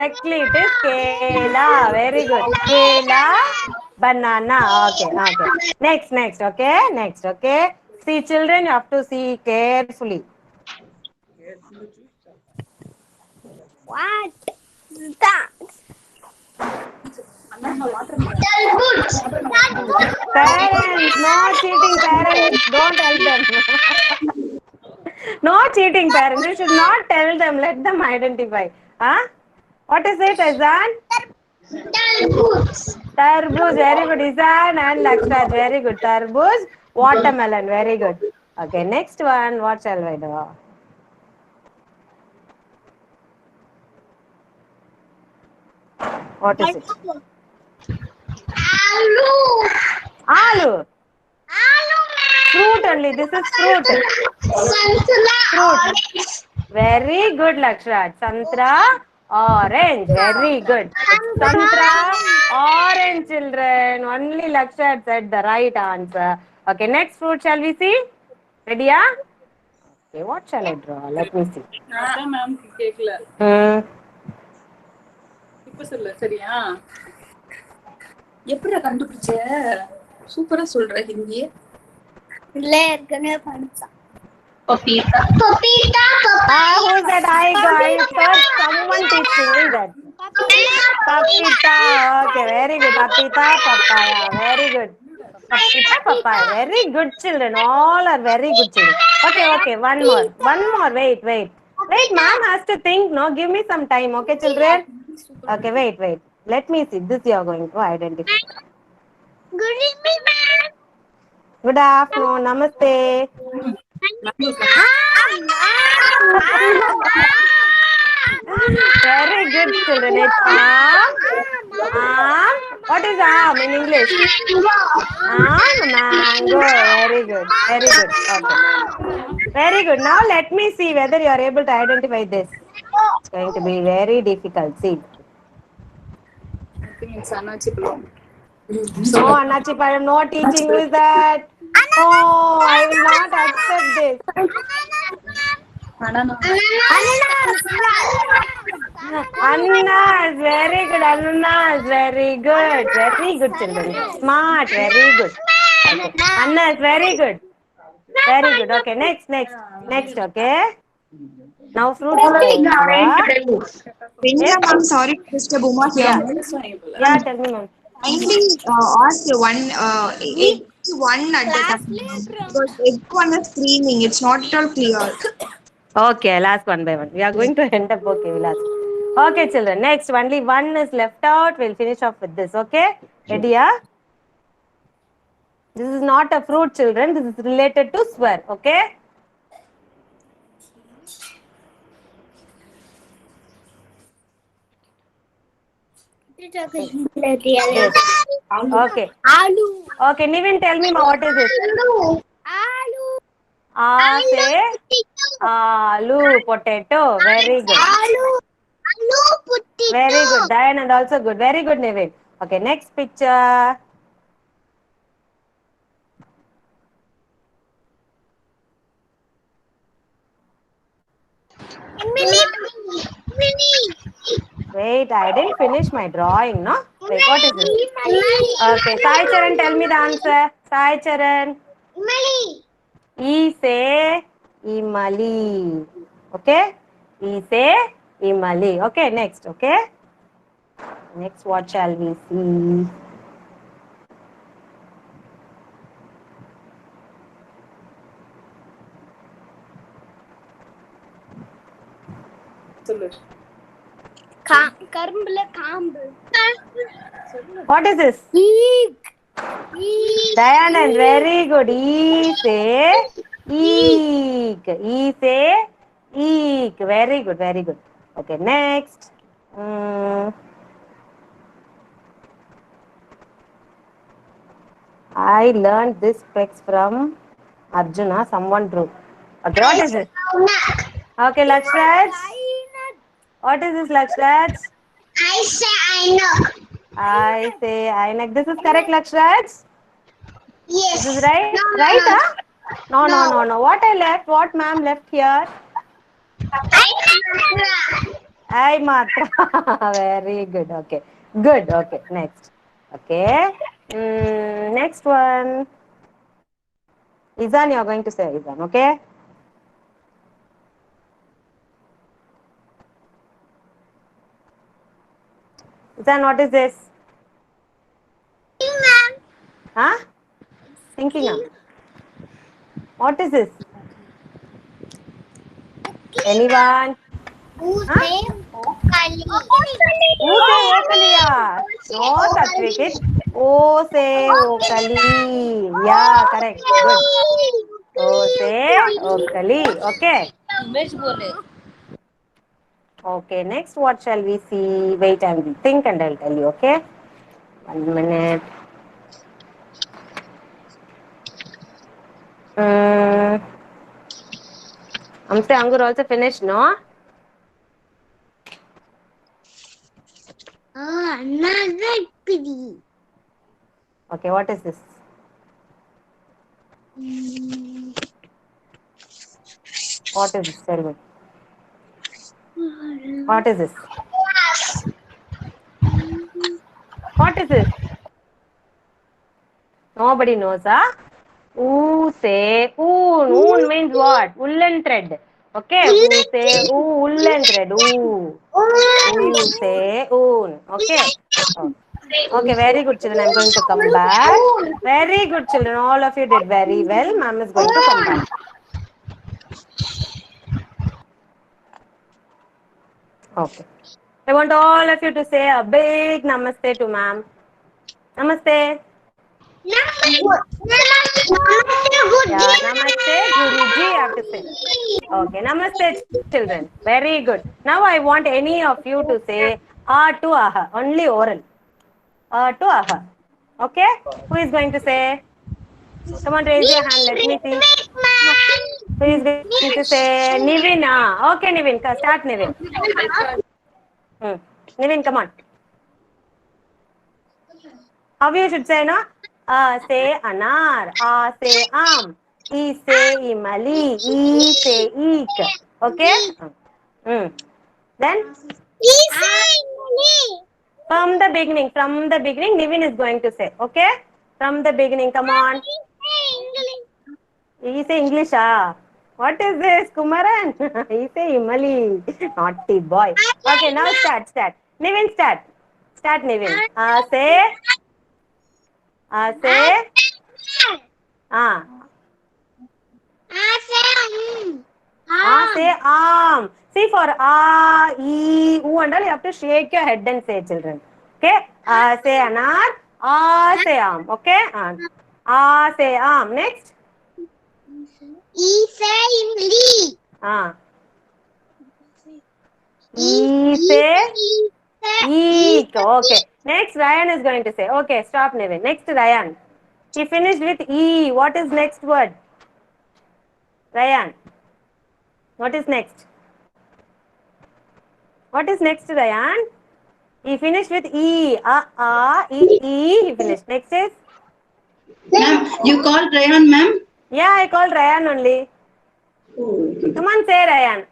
correctly. It is Kela. Very good. Kela, banana. Okay, okay. Next. Okay, next. Okay. See, children, you have to see carefully. What? That. Parents, no cheating. Parents, don't help them. No cheating, parents. You should not tell them. Let them identify. Huh? What is it, Azan? Tarboos, very good. Izan and Lakshraj, very good. Tarboos, watermelon, very good. Okay, next one. What shall I do? What is it? Aloo. Aloo. Aloo, Fruit only. This is fruit. Santura Fruit. orange. Very good, Lakshraj. Santra, orange. Very good. It's Santra, orange, children. Only Lakshraj said the right answer. Okay, next fruit shall we see? Ready? Yeah? Okay, what shall I draw? Let me see. Ma'am கேக்கல Hmm. இப்ப சொல்லு சரியா எப்படிடா கண்டுபிடிச்ச சூப்பரா சொல்ற ஹிந்தி இல்ல ஏற்கனவே படிச்சான். Papita. Who's that? I heard someone teaching. Who is that? Papita. Okay, very good. Papita, papaya. Very good. Papita, papaya. Very good children. All are very good children. Okay. One more. Wait. Wait, ma'am has to think. No, give me some time. Okay, children. Okay, wait. Let me see. This you are going to identify. Good evening, ma'am. Good afternoon. Namaste. Very good, children. It's arm. What is arm in English? Mango. Very good. Okay. Very good. Now let me see whether you are able to identify this. It's going to be very difficult. See. அண்ணாச்சி பழம் No, Annachi Param, no teaching. Who is that? No, I will not accept this. Annas, very good. Annas, very good. Very good, children. Smart, very good. Okay. Annas, very good. Very good. Okay, next. Okay. Now fruits. Venita ma'am, sorry to disturb Uma here. Yeah, tell me, ma'am. Kindly ask egg one at the time. Because egg one is screaming. It's not at all clear. Okay, I'll ask one by one. We are going to end up. Okay, we'll ask. Okay, children. Next, only one is left out. We'll finish off with this. Okay? Ready? Yeah? This is not a fruit, children. This is related to swear. Okay? Yes. Okay. Aloo. Okay, Nivin, tell me what is this? Aloo. Say aloo, potato. Very good. Aloo potato. Very good. Dayanand also good. Very good, Nivin. Okay, next picture. Wait, I didn't finish my drawing, no? Wait, what is this? Okay, Sai Charan, tell me the answer. Sai Charan. E say Imali. Okay? E say Imali. Okay, next. Okay? Next, what shall we see? சொல்லு கரும்புல காம்பு. What is this? Dayanand, very good. E say eek. E say eek. Very good. Okay, next. I learned this specs from Arjuna. Someone drew. Okay, what is it? Okay, Lakshraj. What is this, Lakshraj? I say I know. I say Ainak. This is correct, Lakshraj? Yes. This is right? No, Right, no. huh? No. What I left? What ma'am left here? I matra. Very good. Okay. Good. Okay. Next. Okay. Next one. Izan, you're going to say Izan. Okay. Izan, what is this? Ma'am. Huh? Thinking. What is this? Anyone? Huh? Who say Okaliya? No, Satvikit. O say Okali. Yeah, correct. Good. O say Okali. Okay. Okay, next what shall we see? Wait, I will think and I'll tell you, okay? 1 minute. Amse Angur also finished, no? Another pity. Okay, what is this? What is this? Tell me. What is this? What is this? Nobody knows, huh? Oo say oon. Oon means what? Woolen thread. Okay, oo say oo, woolen thread. Ooh. Ooh say oon. Okay. Oh. Okay, very good children. I'm going to come back. Very good children. All of you did very well. Ma'am is going to come back. Okay. I want all of you to say a big namaste to ma'am. Namaste. Yeah, namaste, Guruji, I have to say. Okay, namaste, children. Very good. Now I want any of you to say A to Aha, only oral. A to Aha. Okay? Who is going to say? Come on, raise your hand. Let me see. Who is going to say? Nivin. Okay, Nivin. Start, Nivin. Nivin, come on. How you should say, no? A say anar. A say am. E say imali. E say eek. Okay? Then? From the beginning, Nivin is going to say. Okay? From the beginning, come on. He say English, What is this, Kumaran? He say Imali. Naughty boy. Okay, now start. Nivin, start. Start, Nivin. Say. Say See, for oo and all, you have to shake your head and say, children. Okay? Say anar. Say am. Okay? Say am. Next. E say imli. E say eek. Okay. Next, Ryan is going to say. Okay, stop, Nivin. Next, Ryan. He finished with E. What is next word? Ryan. What is next? What is next, Ryan? He finished with E. E. He finished. Next is? Ma'am, you called Rayan, ma'am? Yeah, I called Ryan only. Come on, say Ryan.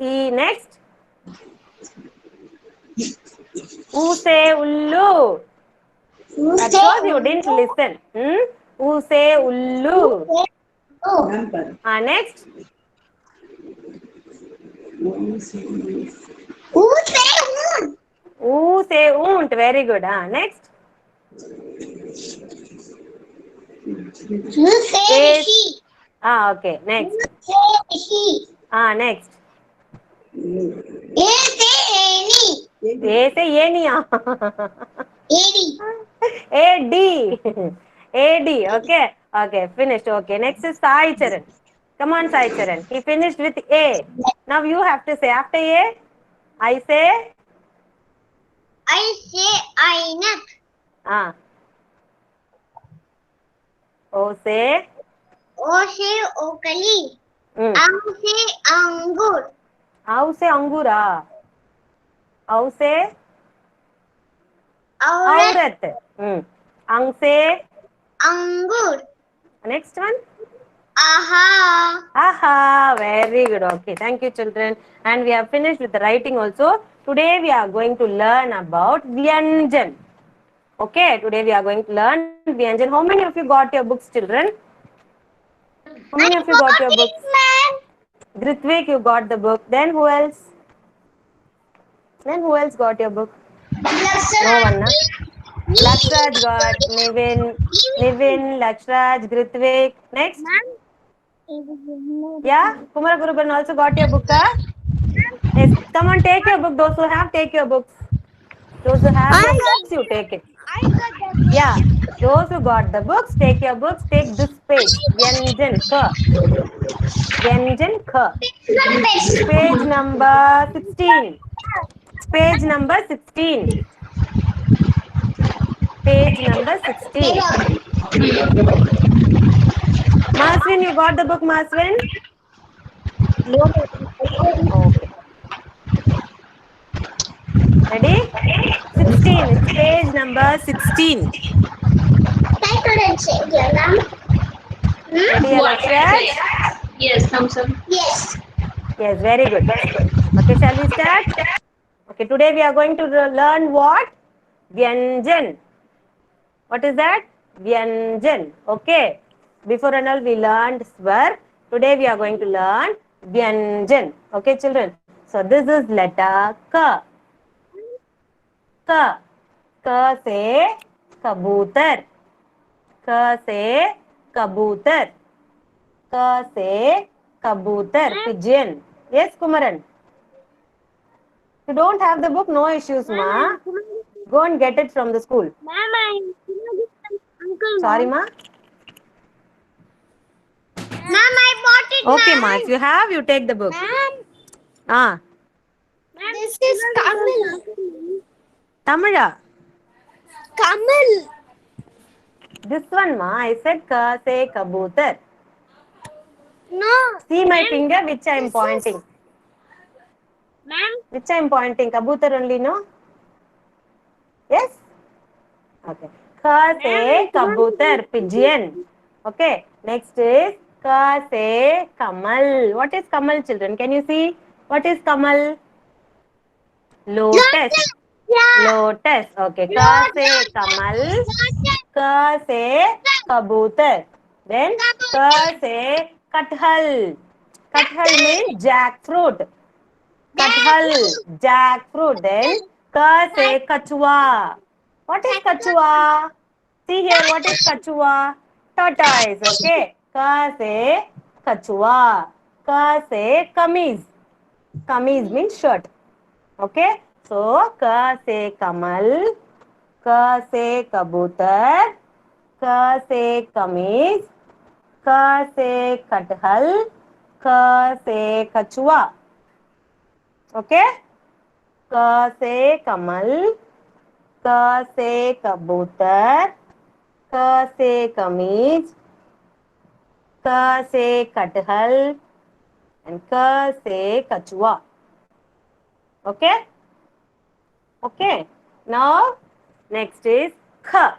E. Next? U say ullu. That shows you didn't listen. U say ullu. Next? U say unt. Very good. Next? Say she. Okay. Next. Say she. Next. A say any. A say any. Any. A-D. A-D. Okay. Okay. Finished. Okay. Next is Sai Charan. Come on, Sai Charan. He finished with A. Now you have to say after A. I say. I say Ainat. O say. O say Okali. Ang say Angur. Au say Angura. Au say. Aurat. Ang say. Angur. Next one. Aha. Aha, very good. Okay, thank you, children. And we have finished with the writing also. Today we are going to learn about Vyanjan. Okay, today we are going to learn Vyanjan. How many of you got your books, children? How many of you got your books? Grithvik, you got the book. Then who else? Then who else got your book? No one, na? Lakshraj got, Nivin, Lakshraj, Grithvik. Next? Yeah, Kumara Guruban also got your book, huh? Yes, come on, take your book. Those who have, take your books. Those who have your books, you take it. Yeah, those who got the books, take your books. Take this page. Vyanjan Ka. Vyanjan Ka. Page number 16. Page number 16. Page number 16. Maswin, you got the book, Maswin? Okay. Ready? 16. It's page number 16. Ready, Lakshraj? Yes, thumbs up. Yes. Yes, very good. Okay, shall we start? Okay, today we are going to learn what? Vyanjan. What is that? Vyanjan. Okay. Before and all we learned Swar. Today we are going to learn Vyanjan. Okay, children. So this is letter Ka. Ka. Ka se kabutar. Ka se kabutar. Ka se kabutar. Pigeon. Yes, Kumaran. If you don't have the book, no issues, ma. Go and get it from the school. Sorry, ma. Ma'am, I bought it. Okay, ma. If you have, you take the book. Ah, This is Kamal. Tamila. Kamal. This one, ma. I said ka se kabutar. No. See my finger, which I am pointing. Ma'am. Which I am pointing. Kabutar only, no? Yes? Okay. Ka se kabutar, pigeon. Okay. Next is ka se kamal. What is kamal, children? Can you see? What is kamal? Lotus. Lotus. Okay. Ka se kamal. Ka se kabutar. Then ka se kathal. Kathal means jackfruit. Kathal, jackfruit. Then ka se kachua. What is kachua? See here, what is kachua? Tortoise. Okay. Ka se kachua. Ka se kameez. Kameez means shirt. Okay. So ka se kamal. Ka se kabutar. Ka se kameez. Ka se kathal. Ka se kachua. Okay? Ka se kamal, ka se kabutar, ka se kameez, ka se kathal, and ka se kachua. Okay? Okay. Now, next is kha.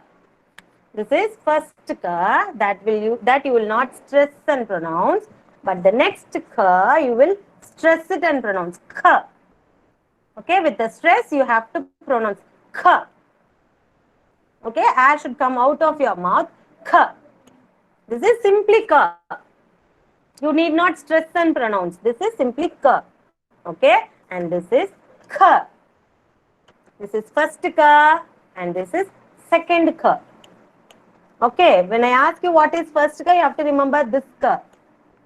This is first ka that you will not stress and pronounce, but the next ka you will stress it and pronounce kha. Okay, with the stress you have to pronounce kha. Okay, air should come out of your mouth. Kha. This is simply ka. You need not stress and pronounce. This is simply ka. Okay, and this is kha. This is first ka and this is second ka. Okay, when I ask you what is first ka, you have to remember this ka.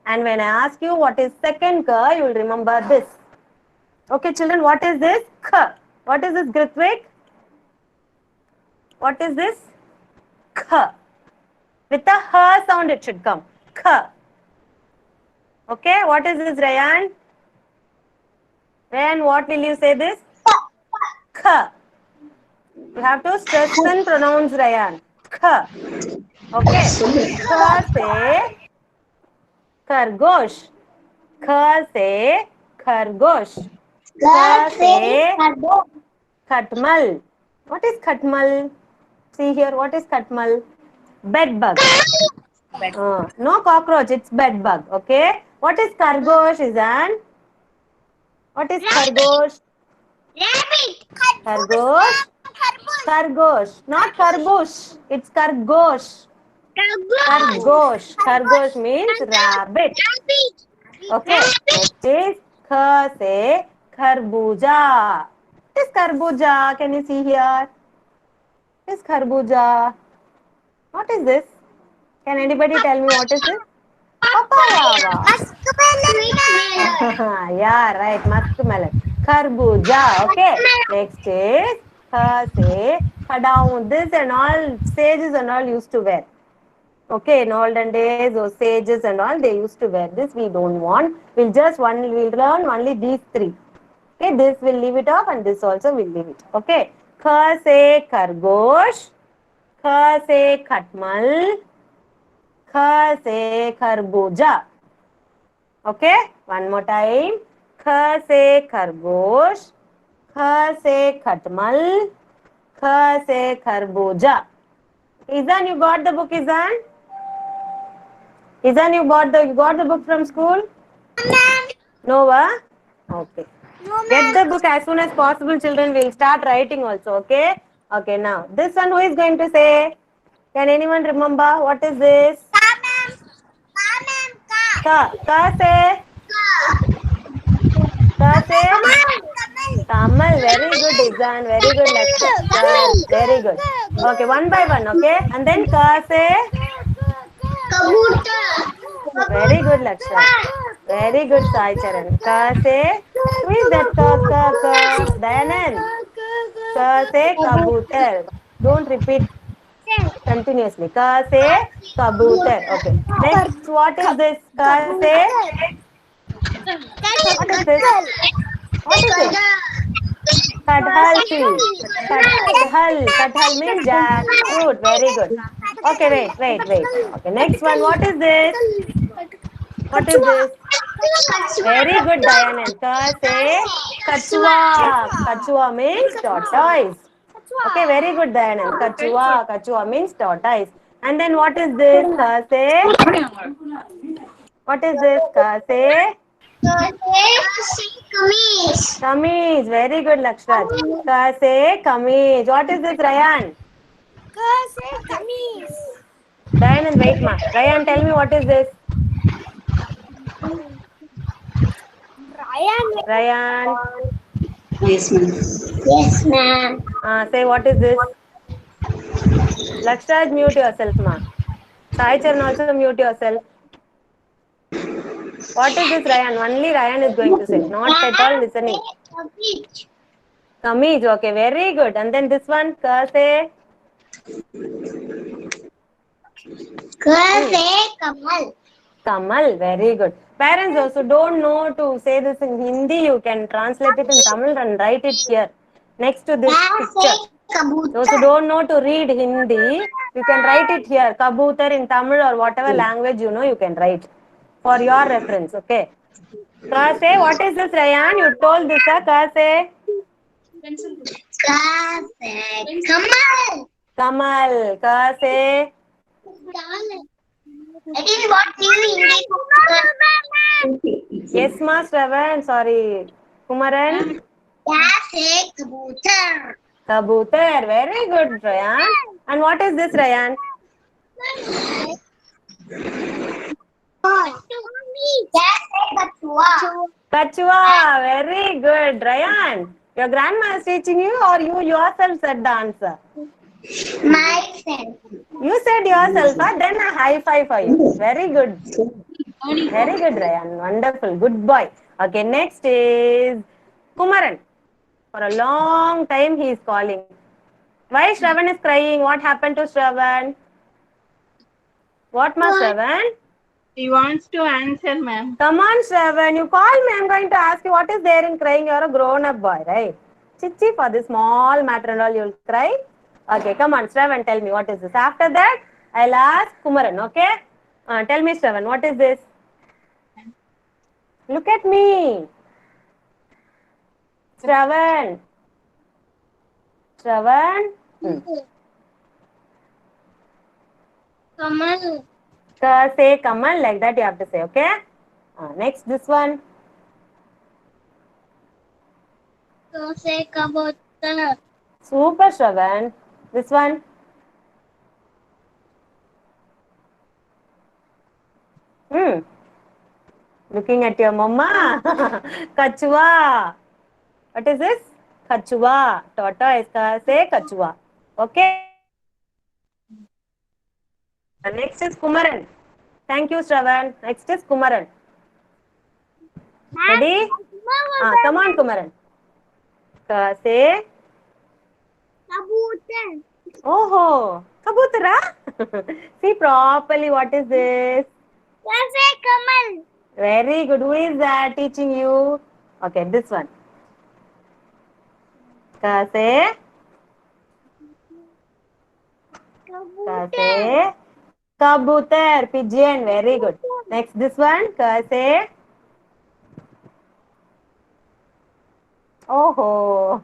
And when I ask you what is second ka, you will remember this. Okay, children, what is this? Kha. What is this, Grithvik? What is this? Kha. With a ha sound it should come. Kha. Okay, what is this, Rayan? Rayan, what will you say this? Kha. You have to stress and pronounce, Rayan. Kha. Okay. Kha se Khargosh. Kha se Khargosh. Kha se Khatmal. What is Khatmal? See here, what is Khatmal? Bed bug. No cockroach, it's bed bug. Okay. What is khargosh, Izan? What is khargosh? Rabbit. Khargosh? Khargosh. Not kharbush. It's khargosh. Khargosh. Khargosh means rabbit. Okay. Next is kha se kharbuja. What is kharbuja? Can you see here? What is kharbuja? What is this? Can anybody tell me what is this? Papaya. Wow. Yeah, right. Muskmelon. Kharbuja. Okay. Next is se khadaun. This and all sages and all used to wear. Okay, in olden days, those sages and all they used to wear this. We don't want. We'll learn only these three. Okay, this will leave it off and this also will leave it. Okay. Kha se khargosh. Kha se khatmal. Kha se kharbuja. Okay, one more time. Kha se khargosh. Kha se khatmal. Kha se kharbuja. Izan, you got the book, Izan? Izan, you got the book from school? No, va? Okay. Get the book as soon as possible, children. We'll start writing also, okay? Okay, now, this one who is going to say? Can anyone remember? What is this? Ka. Ka say? Ka say? Kamal. Very good, Izan. Very good, Lakshya. Very good. Okay, one by one, okay? And then ka say? Very good, Lakshya. Very good, Sai Charan. Ka say? Who is that ka? Dayanand. Ka say kabutar. Don't repeat continuously. Ka say kabutar. Okay. Next, what is this? Ka say? What is this? What is it? Kadhal seed. Kadhal means jackfruit. Very good. Okay, wait. Okay, next one. What is this? What is this? Very good, Dayanand. Ka say kachua. Kachua means tortoise. Okay, very good, Dayanand. Kachua means tortoise. And then what is this? Ka say? What is this? Ka say? Kameez. Very good, Lakshraj. Ka say kameez. What is this, Rayan? Dayanand, wait, ma. Rayan, tell me what is this? Rayan. Yes, ma'am. Say what is this? Lakshraj, mute yourself, ma. Sai Charan, also mute yourself. What is this, Rayan? Only Rayan is going to say. Not at all listening. Kameez. Okay, very good. And then this one, ka say? Kamal. Very good. Parents also don't know to say this in Hindi. You can translate it in Tamil and write it here next to this picture. Those who don't know to read Hindi, you can write it here. Kabutar in Tamil or whatever language you know, you can write for your reference. Okay. Kase, what is this, Rayan? You told this, Kase? Kamal. Kase? That is what you Yes, Master Ravan. Sorry. Kumaran? Kabutar. Very good, Rayan. And what is this, Rayan? Kachua. Very good, Rayan. Your grandma is teaching you or you yourself said the answer? myself. You said yourself, then a high five for you. Very good. Very good, Rayan. Wonderful. Good boy. Okay, next is Kumaran. For a long time he is calling. Why Shravan is crying? What happened to Shravan? What must Shravan? He wants to answer, ma'am. Come on, Shravan. You call me. I'm going to ask you what is there in crying. You're a grown-up boy, right? Chichi, for this small matter and all, you'll cry. Okay, come on, Shravan, tell me what is this. After that, I'll ask Kumaran, okay? Tell me, Shravan, what is this? Look at me. Shravan. Shravan. Kamal. Ka se kamal, like that you have to say, okay? Next, this one. Ka se kabutar. Super, Shravan. This one. Looking at your mama. Kachua. What is this? Kachua. Tortoise. Ka se kachua. Okay. Next is Kumaran. Thank you, Shravan. Next is Kumaran. Ready? Come on, Kumaran. Ka se. Kabutar. Oh, kabutara. See properly what is this? Ka se kamal. Very good. Who is that teaching you? Okay, this one. Ka se. Ka se. Kabutar. Pigeon. Very good. Next, this one. Ka se. Oh,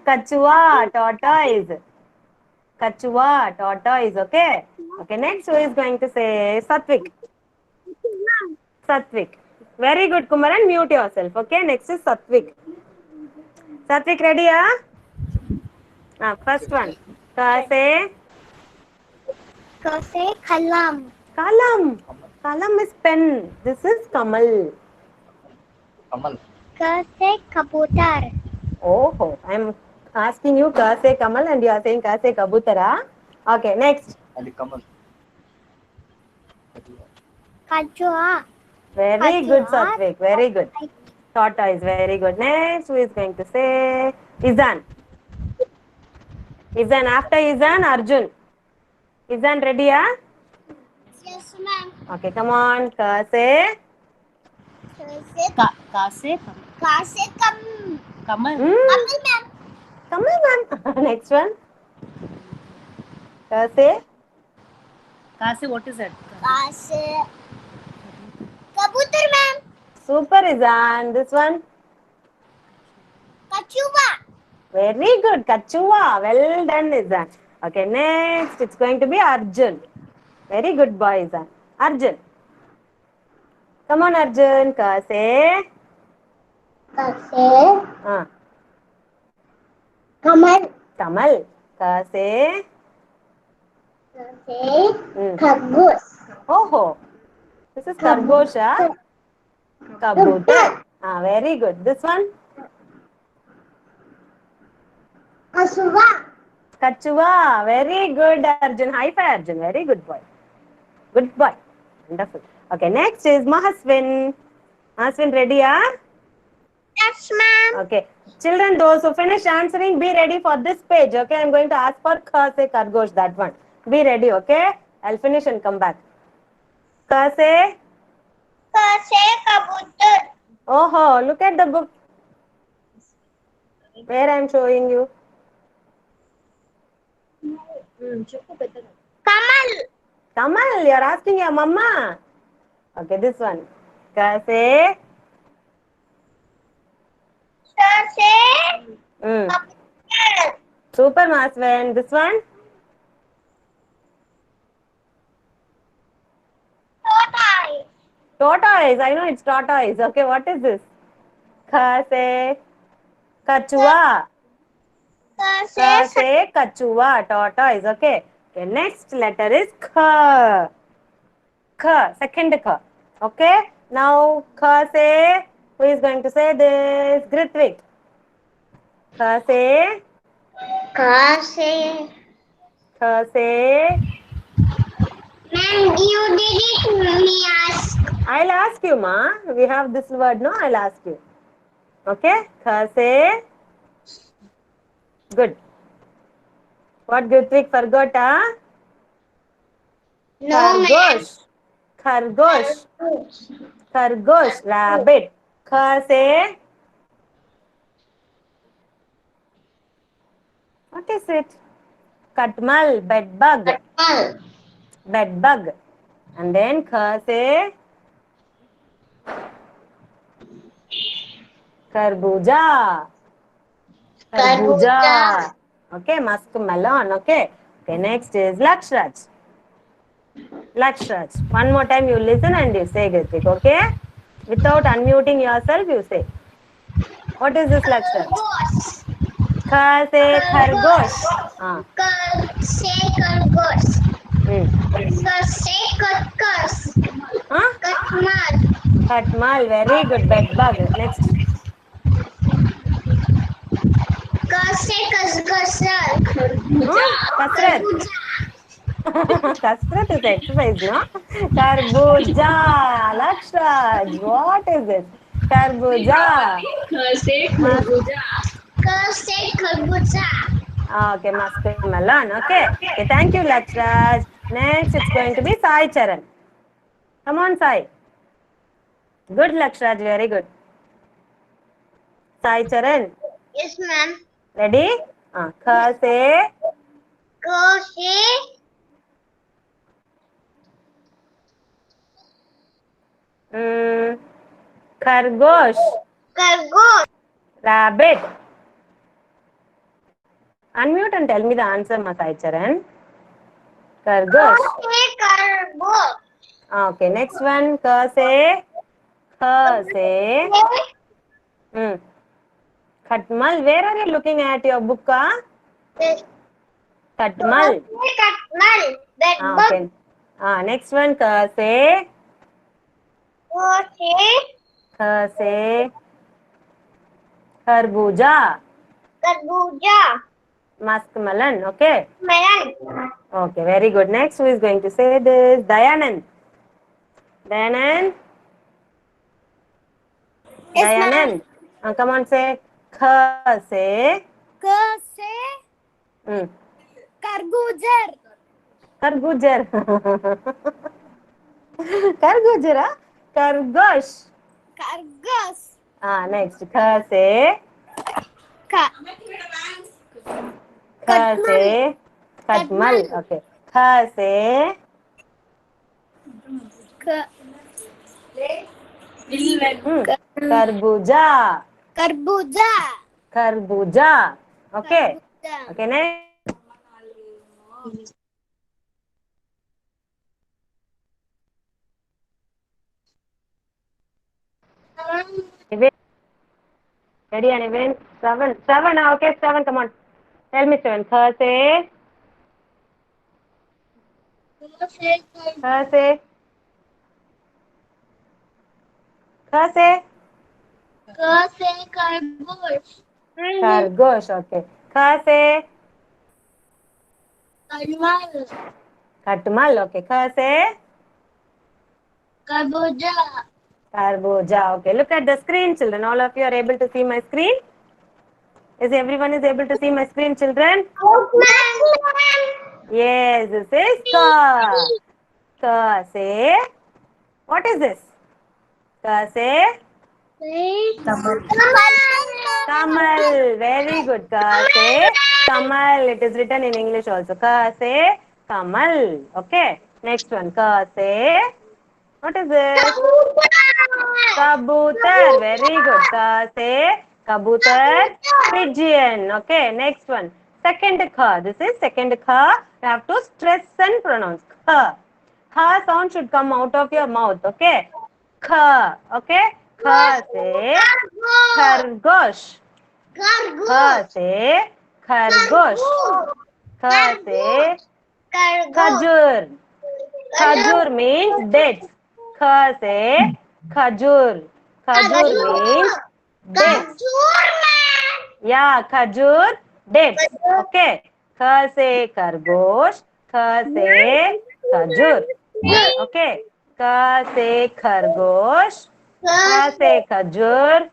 Kachua. Tortoise. Kachua. Tortoise. Okay. Okay, next who is going to say Satvik? Satvik. Very good, Kumaran. Mute yourself. Okay, next is Satvik. Satvik, ready? First one. Ka se. Ka se kalam. Kalam. Kalam is pen. This is Kamal. Ka se kabutar. Oh, I am asking you Ka se Kamal and you are saying Ka se Kabutara. Okay, next. Kachua. Very good, Satvik. Very good. Tortoise. Very good. Next, who is going to say? Izan. Izan. After Izan, Arjun. Izan, ready? Yes, ma'am. Okay, come on. Ka se. Ka se kamal. Kamal, ma'am. Kamal, ma'am. Next one. Ka se. Ka se, what is that? Ka se kabutar, ma'am. Super, Izan. This one. Kachuba. Very good. Kachua. Well done, Izan. Okay, next. It's going to be Arjun. Very good boy, Izan. Arjun. Come on, Arjun. Ka se. Ka se kamal. Kamal. Ka se. Ka se khargosh. Oh, this is Khargosha. Kabutar. Very good. This one. Kasuba. Kachua. Very good, Arjun. High five, Arjun. Very good boy. Good boy. Wonderful. Okay, next is Mahaswin. Mahaswin, ready? Yes, ma'am. Okay. Children, those who finish answering, be ready for this page. Okay, I'm going to ask for Ka se Khargosh, that one. Be ready, okay? I'll finish and come back. Ka se. Ka se kabutar. Oh, look at the book. Where I'm showing you. Kamal. Kamal, you're asking your mama. Okay, this one. Ka se. Ka se kabutar. Super, Maswen. This one. Tortoise. Tortoise. I know it's tortoise. Okay, what is this? Ka se. Kachua. Ka Ka se se Kachua. Tortoise. Okay. Okay. Next letter is Kha. Kha. Second Kha. Okay. Now Kha se. Who is going to say this? Grithvik. Kha se. Ka se. Kha se. Ma'am, you didn't me ask. I'll ask you, ma. We have this word, no? I'll ask you. Okay? Kha se. Good. What Grithvik forgot, huh? No, ma'am. Khargosh. Khargosh. Rabbit. Kha se. What is it? Katmal. Bed bug. Kamal. Bed bug. And then Kha se. Karbuja. Karbuja. Okay, musk melon. Okay. Okay, next is Lakshraj. Lakshraj. One more time you listen and you say, Gritik, okay? Without unmuting yourself, you say. What is this, Lakshraj? Khargosh. Kha say khargosh. Ah. Say khargosh. Hmm. Say katkas. Huh? Katmal. Khatmal. Very good. Bed bug. Next. Say kasgasar. Huh? Kasrat. Kasrat is exercise, no? Karbuja. Lakshraj. What is this? Karbuja. Say kharbuza. Okay, muskmelon. Okay. Okay, thank you, Lakshraj. Next, it's going to be Sai Charan. Come on, Sai. Good, Lakshraj. Very good. Sai Charan. Yes, ma'am. Ready? Kha say Say khargosh. khargosh. Rabbit. Unmute and tell me the answer, Sai Charan. Khargosh. Say khargosh. Okay, next one. Kha say. Khatmal. Where are you looking at your book? Yes. Khatmal. Say katmal. Bed bug. Okay. Next one. Kha say. Say Kharbuja. kharbuza. Muskmelon. Okay. Melon. Okay, very good. Next, who is going to say this? Dayanand. Dayanand. Yes, ma'am. Dayanand. Come on, say. Kha say. Say kargujar. Kargujar. Kargujar, huh? Kargosh. Kargosh. Next. Kha say. Kha say. Khatmal. Okay. Kha say. Karbuja. Karbuza. Karbuja. Okay. Okay, next. Ready, Anivin? Seven. Okay, seven. Come on. Tell me seven. Kha say. Kha say. Kha say. Say kargosh. Khargosh. Okay. Kha say. Karmal. Khatmal. Okay. Kha say. Karbuza. Karboja. Okay. Look at the screen, children. All of you are able to see my screen? Is everyone is able to see my screen, children? Yes. This is ka. Ka say. What is this? Ka say. Kamal. Very good. Ka say. Kamal. It is written in English also. Ka say. Kamal. Okay. Next one. Ka say. What is this? Kabutar. Very good. Ka say. Kabutar. Pigeon. Okay. Next one. Second kha. This is second kha. You have to stress and pronounce. Kha. Kha sound should come out of your mouth. Okay. Kha. Okay. Kha say. Khargosh. Kha say. Khargosh. Kha say. Khajur. Khajur means dates. Kha say. Khajur. Khajur means dates. Yeah, khajur, dates. Okay. Kha say khargosh. Kha say khajur. Okay. Ka say khargosh. Ka say khajur.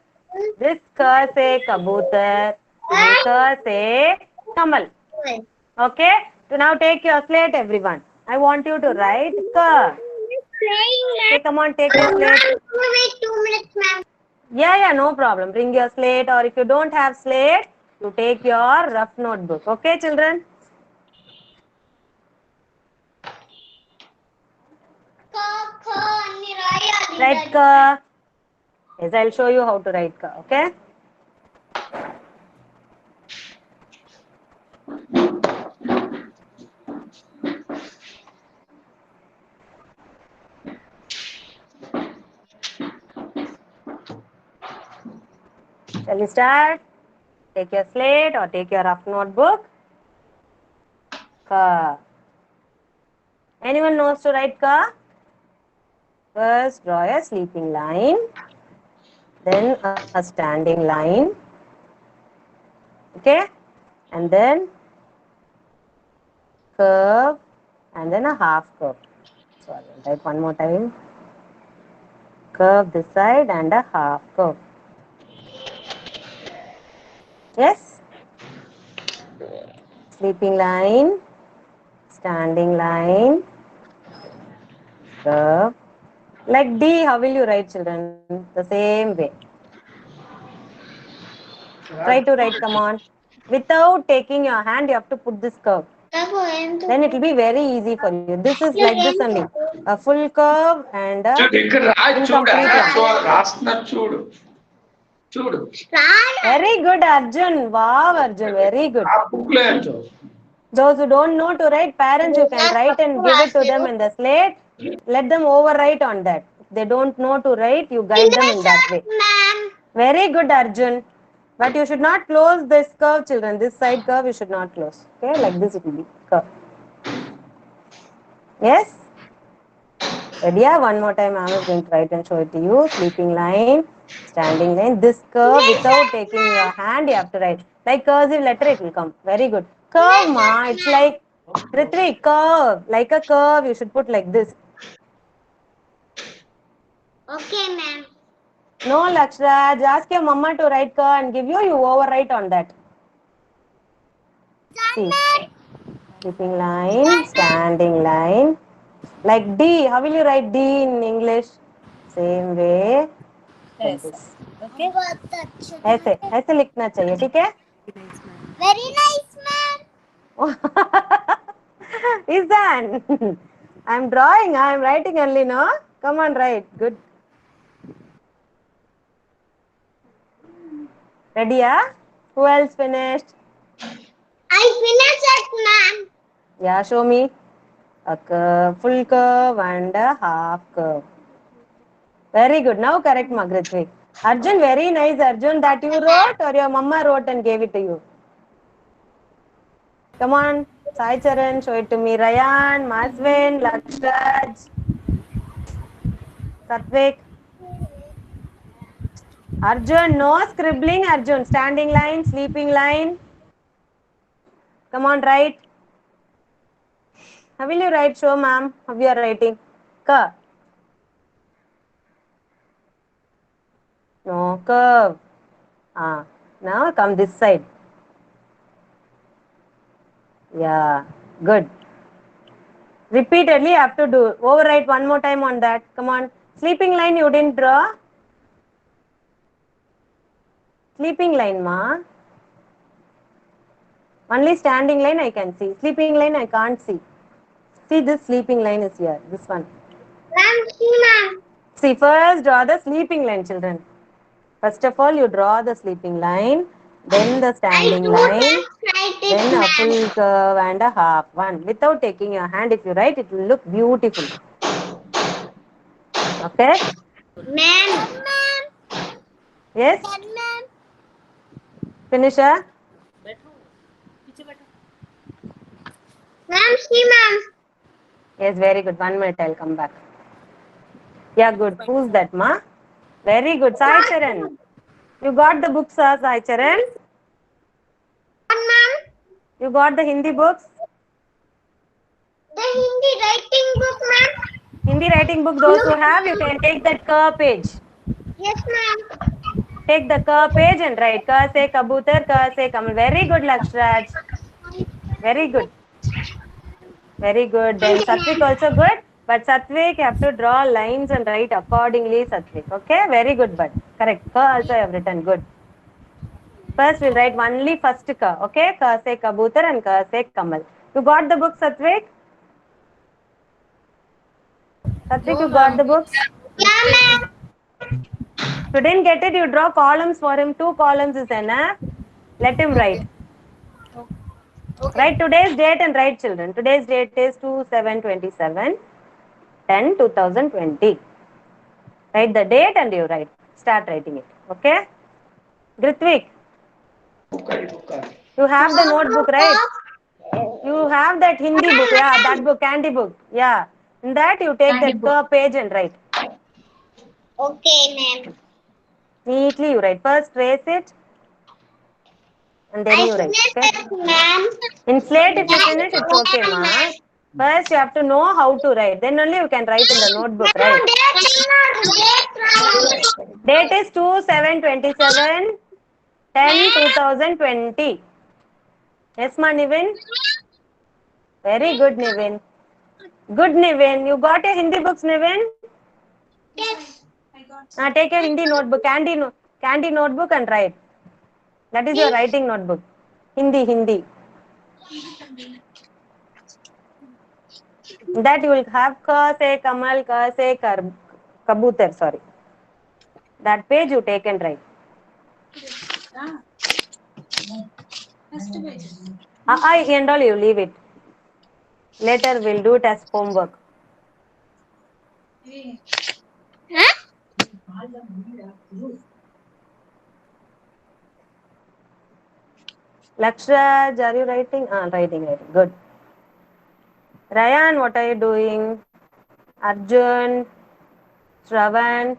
This ka say kabutar. And ka say kamal. Okay. So now take your slate, everyone. I want you to write ka. Okay, come on, take your slate. Wait 2 minutes, ma'am. Yeah, no problem. Bring your slate, or if you don't have slate, you take your rough notebook. Okay, children? Write ka. Yes, I'll show you how to write ka. Okay? Shall we start? Take your slate or take your rough notebook. Ka. Anyone knows to write ka? First, draw a sleeping line, then a standing line, okay, and then curve, and then a half curve. So I will write one more time. Curve this side and a half curve. Yes? Sleeping line, standing line, curve. Like D, how will you write, children? The same way. Try to write, come on. Without taking your hand, you have to put this curve. Then it will be very easy for you. This is like this only. A full curve and a incomplete one. రాస్తున్నారు చూడు చూడు Very good, Arjun. Wow, Arjun. Very good. ఆ book లో ఏంటో Those who don't know to write, parents, you can write and give it to them in the slate. Let them overwrite on that. If they don't know to write, you guide them in that way. Very good, Arjun. But you should not close this curve, children. This side curve you should not close. Okay, like this it will be curve. Yes? Ready? One more time, I am going to write and show it to you. Sleeping line, standing line. This curve, without taking your hand, you have to write. Like cursive letter, it will come. Very good. Curve, ma. It's like Ritvi, curve. Like a curve, you should put like this. Okay, ma'am. No, Lakshraj. Ask your mama to write curve and give you. You overwrite on that. See. Sleeping line, standing line. Like D. How will you write D in English? Same way. Like Yes. this. Okay. ऐसे लिखना चाहिए, ठीक है? Very nice, ma'am. Is that? I'm drawing. I'm writing only, no? Come on, write. Good. Ready, yeah? Who else finished? I finished it, ma'am. Yeah, show me. A curve, full curve and a half curve. Very good. Now correct, Margaret. Arjun, very nice, Arjun. That you wrote or your mama wrote and gave it to you? Come on. Sai Charan, show it to me. Rayan, Masvin, Lakshraj, Satvik. Arjun, no scribbling, Arjun. Standing line, sleeping line. Come on, write. How will you write? Show, ma'am. How you are writing? Ka. No, curve. Now come this side. Yeah, good. Repeatedly you have to do. Overwrite one more time on that. Come on. Sleeping line you didn't draw. Sleeping line, ma. Only standing line I can see. Sleeping line I can't see. See, this sleeping line is here. This one. Ma'am, see, ma'am. See, first draw the sleeping line, children. First of all, you draw the sleeping line, then the standing line, then a full curve and a half one. Without taking your hand, if you write, it will look beautiful. Okay? Ma'am. Yes? Ma'am. Finisher? बैठो पीछे बैठो. Ma'am, see, ma'am. Yes, very good. 1 minute, I'll come back. Yeah, good. Who's that, ma? Very good. Sai Charan. You got the books, Sai Charan? Ma'am. You got the Hindi books? The Hindi writing book, ma'am. Hindi writing book, those who have, you can take that curve page. Yes, ma'am. Take the curve page and write. Ka se kabutar, ka se kamal. Very good, Lakshraj. Very good. Very good. Then Satvik also good. But Satvik, you have to draw lines and write accordingly, Satvik. Okay? Very good, but correct. Ka also I have written. Good. First, we'll write only first ka. Okay? Ka se kabutar and ka se kamal. You got the book, Satvik? Satvik, you got the books? Yeah, ma'am. If you didn't get it, you draw columns for him. 2 columns is enough. Let him write. Write today's date and write, children. Today's date is 2/7/27/10/2020. Write the date and you write. Start writing it. Okay? Grithvik, Bukai. you have the notebook, right? You have that Hindi book, yeah, that book, candy book, yeah. In that you take Candy that book. page and write. Okay, ma'am. Neatly you write. First trace it and then I you write. finished Okay. it, ma'am. In slate, if you finish, it's okay, ma. First, you have to know how to write. Then only you can write in the notebook, right? Date is 2/7/27, 10/2020. Yes, ma, Nivin? Very good, Nivin. Good, Nivin. You got your Hindi books, Nivin? Yes. Take your Hindi notebook, candy notebook and write. That is your writing notebook. Hindi. That you will have ka se kamal, ka se kabutar, sorry. That page you take and write. And all you leave it. Later we'll do it as homework. Huh? Lakshraj, are you writing? Writing. Good. Ryan, what are you doing? Arjun, Shravan.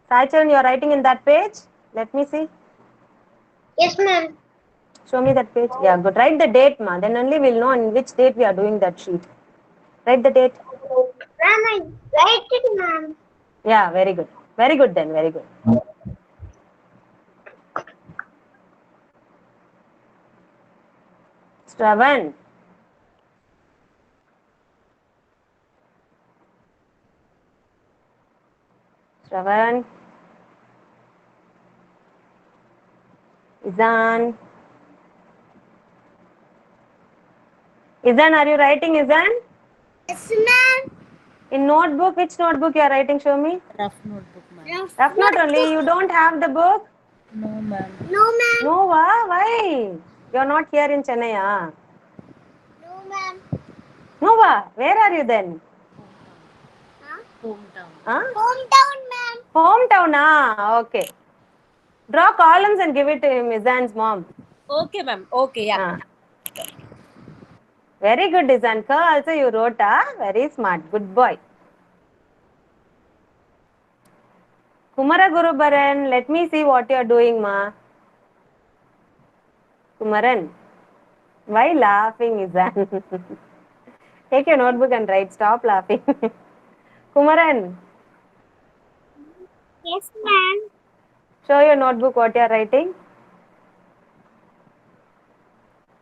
Saicharan, you are writing in that page? Let me see. Yes, ma'am. Show me that page. Yeah, good. Write the date, ma. Then only we'll know on which date we are doing that sheet. Write the date. Ma'am, I write it, ma'am. Yeah, very good. Very good then. Very good. Shravan. Shravan. Izan. Izan, are you writing, Izan? Yes, ma'am. In notebook, which notebook you are writing? Show me. Rough notebook, ma'am. Rough note only. You don't have the book? No, ma'am. No, ma'am. No, why? You're not here in Chennai, No, ma'am. No, where are you then? Hometown. Hometown, ma'am. Hometown, okay. Draw columns and give it to Izan's mom. Okay, ma'am. Okay, yeah. Very good, Izan. Also you wrote, very smart. Good boy. Kumara Gurubaran, let me see what you are doing, ma. Kumaran, why laughing, Izan? Take your notebook and write. Stop laughing. Kumaran, Yes, ma'am. show your notebook what you are writing.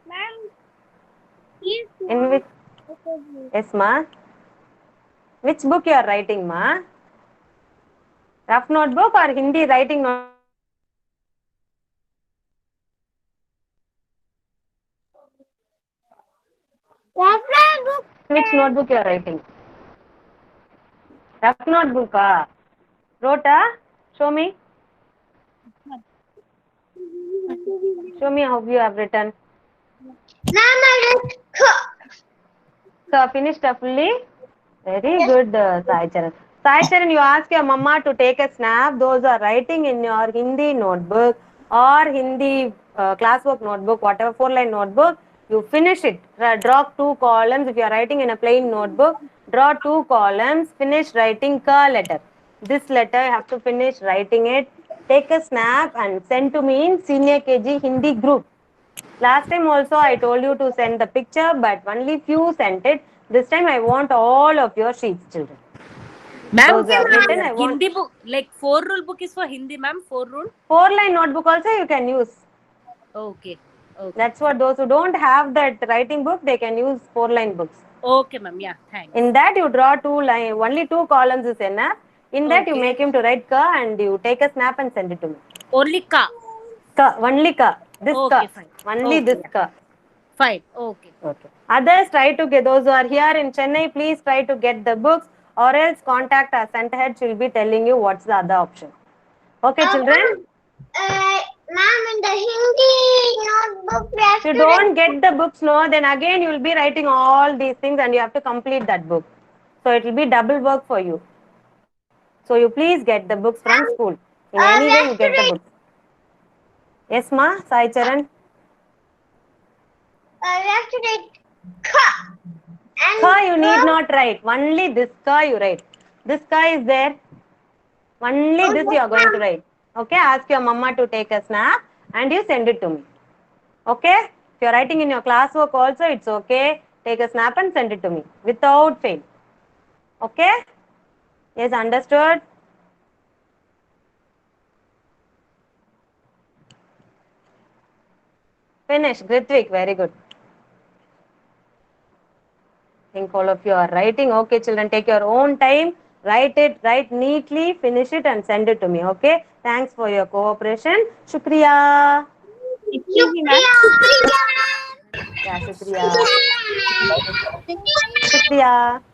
Ma'am. Yes, In which? Yes, ma. Which book you are writing, ma? Rough notebook or Hindi writing notebook? Which notebook you are writing? Rough notebook, Wrote, Show me. Show me how you have written. Ma'am, I just So, finished fully? Very good, Sai Charan, you ask your mama to take a snap. Those are writing in your Hindi notebook or Hindi classwork notebook, whatever 4-line notebook. You finish it. Draw 2 columns. If you are writing in a plain notebook, draw 2 columns. Finish writing ka letter. This letter you have to finish writing it. Take a snap and send to me in senior KG Hindi group. Last time also I told you to send the picture, but only few sent it. This time I want all of your sheets, children. Ma'am, Those are written. I want Hindi book, like 4 rule book is for Hindi, ma'am. 4 rule. 4-line notebook also you can use. Okay. Okay. That's what those who don't have that writing book, they can use 4-line books. Okay, ma'am. Yeah, thanks. In that you draw 2 line, only 2 columns is enough. In that you Okay. make him to write ka and you take a snap and send it to me. Only ka. Ka, only ka. This Okay, ka. fine. Only Okay, this yeah. ka. Fine. Okay. Okay. Others try to get, those who are here in Chennai, please try to get the books or else contact our center head. She will be telling you what's the other option. Okay, children? Ma'am, in the Hindi notebook, we have If you to don't get the books, no, then again you will be writing all these things and you have to complete that book. So it will be double work for you. So you please get the books from school. In any we way, have you to get the read. books. Yes, ma, Sai Charan. We have to read ka. And Ka you need not write. Only this ka you write. This ka is there. Only this you are going to write. Okay, ask your mama to take a snap and you send it to me. Okay, if you are writing in your classwork also, it's okay. Take a snap and send it to me without fail. Okay? Yes, understood? Finish. Grithvik, very good. Think all of you are writing. Okay, children, take your own time. Write it, write neatly, finish it and send it to me. Okay? Thanks for your cooperation. Shukriya. Shukriya. Yeah, Shukriya. Shukriya.